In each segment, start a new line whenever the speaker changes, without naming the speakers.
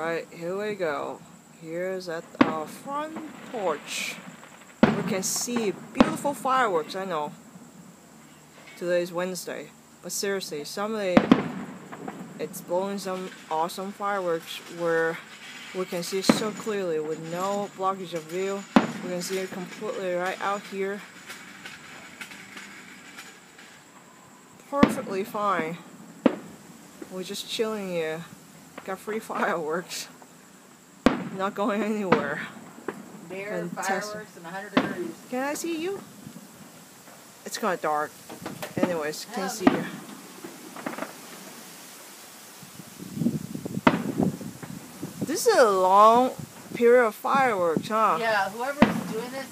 Alright, here we go. Here's at our front porch. We can see beautiful fireworks, I know. Today's Wednesday. But seriously, it's blowing some awesome fireworks where we can see so clearly with no blockage of view. We can see it completely right out here. Perfectly fine. We're just chilling here. Got free fireworks. Not going anywhere.
There, fireworks and 100 degrees.
Can I see you? It's kind of dark. Anyways, can see you. This is a long period of fireworks, huh?
Yeah, whoever's doing this,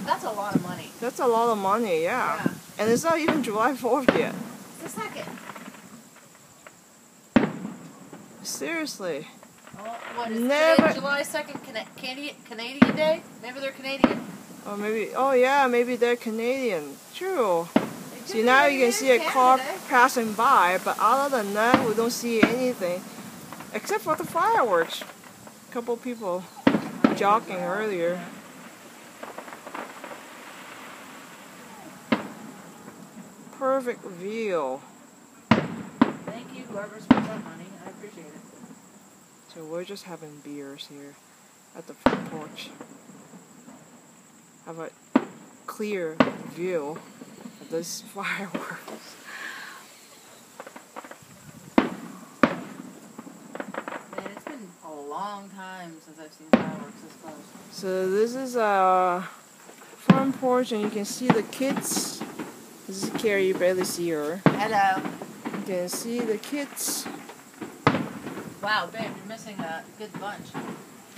that's a lot of money.
That's a lot of money, yeah. And it's not even July 4th yet.
It's the 2nd.
Seriously.
Oh, what is today, July 2nd, Canadian Day? Maybe they're Canadian.
Or maybe, oh yeah, maybe they're Canadian. True. See, now you can see a car passing by, but other than that, we don't see anything. Except for the fireworks. A couple people jogging earlier. Perfect view.
Thank you, whoever spent that money. I appreciate it.
So we're just having beers here at the front porch. Have a clear view of this fireworks.
Man, it's been a long time since I've seen fireworks this close.
So this is a front porch, and you can see the kids. This is Carrie, you barely see her.
Hello.
You can see the kids.
Wow, babe, you're missing a good bunch.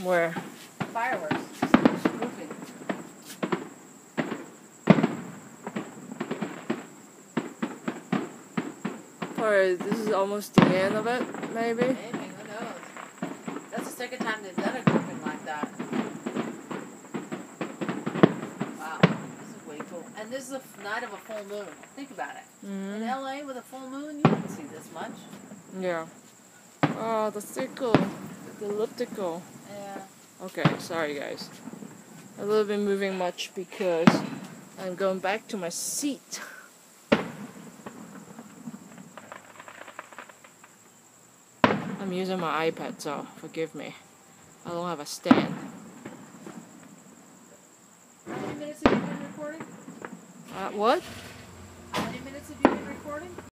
Where?
Fireworks. Swooping.
Alright, this is almost the end of it, maybe?
Maybe, who knows? That's the second time they've done a grouping like that. Wow, this is way cool. And this is the night of a full moon. Think about it. In LA with a full moon, you don't see this much.
Yeah. Oh, the circle. The elliptical.
Yeah.
Okay, sorry guys. A little bit moving much because I'm going back to my seat. I'm using my iPad, so forgive me. I don't have a stand.
How many minutes have you been recording?
What?
How many minutes have you been recording?